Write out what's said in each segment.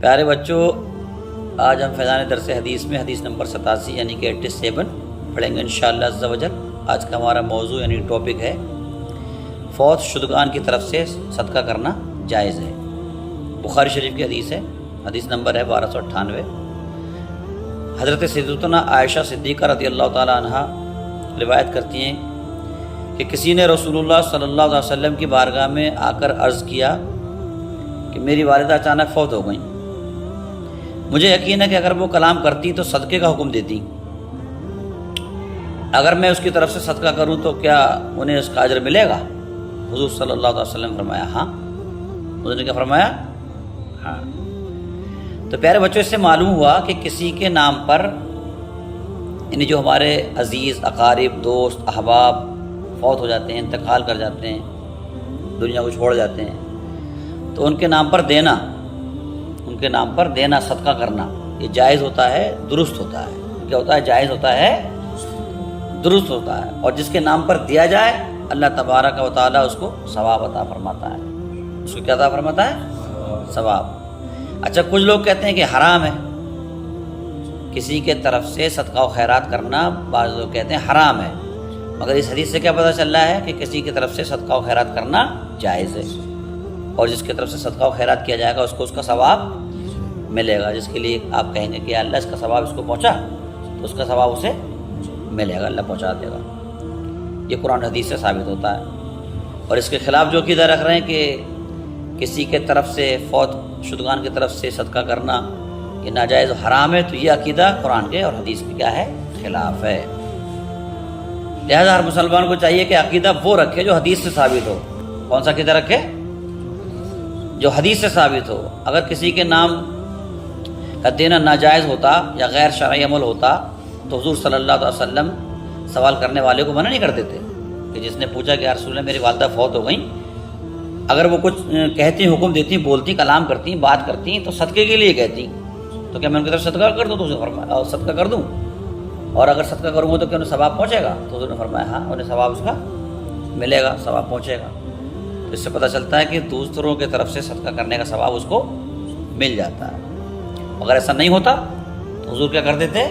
پیارے بچوں، آج ہم فیضان درس حدیث میں حدیث نمبر 87 یعنی کہ 87 پڑھیں گے انشاءاللہ عز و جل۔ آج کا ہمارا موضوع یعنی ٹاپک ہے فوت شدگان کی طرف سے صدقہ کرنا جائز ہے۔ بخاری شریف کی حدیث ہے، حدیث نمبر ہے 1298۔ حضرت سیدتنا عائشہ صدیقہ رضی اللہ تعالی عنہ روایت کرتی ہیں کہ کسی نے رسول اللہ صلی اللہ علیہ وسلم کی بارگاہ میں آ کر عرض کیا کہ میری والدہ اچانک فوت ہو گئیں، مجھے یقین ہے کہ اگر وہ کلام کرتی تو صدقے کا حکم دیتی، اگر میں اس کی طرف سے صدقہ کروں تو کیا انہیں اس کا اجر ملے گا؟ حضور صلی اللہ علیہ وسلم فرمایا ہاں۔ حضور نے کیا فرمایا؟ ہاں۔ تو پیارے بچوں، اس سے معلوم ہوا کہ کسی کے نام پر یعنی جو ہمارے عزیز اقارب دوست احباب فوت ہو جاتے ہیں، انتقال کر جاتے ہیں، دنیا کو چھوڑ جاتے ہیں، تو ان کے نام پر دینا صدقہ کرنا یہ جائز ہوتا ہے، درست ہوتا ہے۔ کیا ہوتا ہے؟ جائز ہوتا ہے، درست ہوتا ہے۔ اور جس کے نام پر دیا جائے اللہ تبارک و تعالیٰ اس کو ثواب عطا فرماتا ہے۔ اس کو کیا عطا فرماتا ہے؟ ثواب۔ اچھا، کچھ لوگ کہتے ہیں کہ حرام ہے کسی کے طرف سے صدقہ و خیرات کرنا، بعض لوگ کہتے ہیں حرام ہے، مگر اس حدیث سے کیا پتہ چل رہا ہے کہ کسی کی طرف سے صدقہ و خیرات کرنا جائز ہے، اور جس کی طرف سے صدقہ و خیرات کیا جائے گا اس کو اس کا ثواب ملے گا، جس کے لیے آپ کہیں گے کہ اللہ اس کا ثواب اس کو پہنچا، تو اس کا ثواب اسے ملے گا، اللہ پہنچا دے گا۔ یہ قرآن حدیث سے ثابت ہوتا ہے۔ اور اس کے خلاف جو عقیدہ رکھ رہے ہیں کہ کسی کے طرف سے فوت شدگان کی طرف سے صدقہ کرنا یہ ناجائز و حرام ہے، تو یہ عقیدہ قرآن کے اور حدیث کے کیا ہے؟ خلاف ہے۔ لہذا ہر مسلمان کو چاہیے کہ عقیدہ وہ رکھے جو حدیث سے ثابت ہو۔ کون سا عقیدہ رکھے؟ جو حدیث سے ثابت ہو۔ اگر کسی کے نام کا دینا ناجائز ہوتا یا غیر شرعی عمل ہوتا تو حضور صلی اللہ علیہ وسلم سوال کرنے والے کو منع نہیں کر دیتے کہ جس نے پوچھا کہ یا رسول اللہ میری والدہ فوت ہو گئیں، اگر وہ کچھ کہتی حکم دیتی بولتی کلام کرتی بات کرتی تو صدقے کے لیے کہتی، تو کیا میں ان کی طرف صدقہ کر دوں؟ تو فرمایا صدقہ کر دوں، اور اگر صدقہ کروں گا تو کیا انہیں ثواب پہنچے گا؟ تو حضور نے فرمایا ہاں، انہیں ثواب اس کا ملے گا، ثواب پہنچے گا۔ تو اس سے پتہ چلتا ہے کہ دوسروں کی طرف سے صدقہ کرنے کا ثواب اس کو مل جاتا ہے۔ اگر ایسا نہیں ہوتا تو حضور کیا کر دیتے؟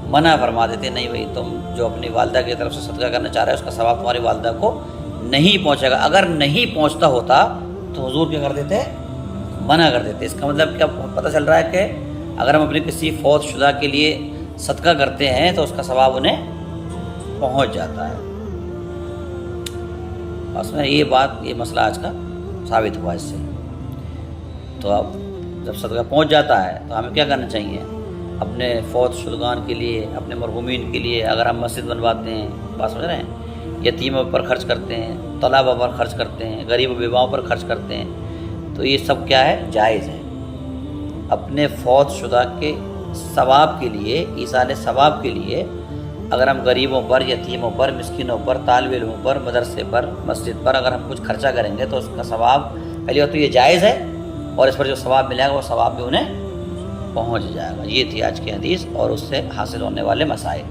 منع فرما دیتے، نہیں بھائی تم جو اپنی والدہ کی طرف سے صدقہ کرنا چاہ رہے ہو اس کا ثواب تمہاری والدہ کو نہیں پہنچے گا۔ اگر نہیں پہنچتا ہوتا تو حضور کیا کر دیتے؟ منع کر دیتے۔ اس کا مطلب کیا پتہ چل رہا ہے کہ اگر ہم اپنی کسی فوت شدہ کے لیے صدقہ کرتے ہیں تو اس کا ثواب انہیں پہنچ جاتا ہے۔ بس میں یہ مسئلہ آج کا ثابت ہوا اس سے۔ تو اب جب صدقہ پہنچ جاتا ہے تو ہمیں کیا کرنا چاہیے؟ اپنے فوت شدگان کے لیے، اپنے مرحومین کے لیے اگر ہم مسجد بنواتے ہیں، بات سمجھ رہے ہیں، یتیموں پر خرچ کرتے ہیں، طلباء پر خرچ کرتے ہیں، غریب و بیواؤں پر خرچ کرتے ہیں، تو یہ سب کیا ہے؟ جائز ہے۔ اپنے فوت شدہ کے ثواب کے لیے، ایصال ثواب کے لیے اگر ہم غریبوں پر، یتیموں پر، مسکینوں پر، طالب علموں پر، مدرسے پر، مسجد پر اگر ہم کچھ خرچہ کریں گے تو اس کا ثواب پہلی بات تو یہ جائز ہے، اور اس پر جو ثواب ملے گا وہ ثواب بھی انہیں پہنچ جائے گا۔ یہ تھی آج کی حدیث اور اس سے حاصل ہونے والے مسائل۔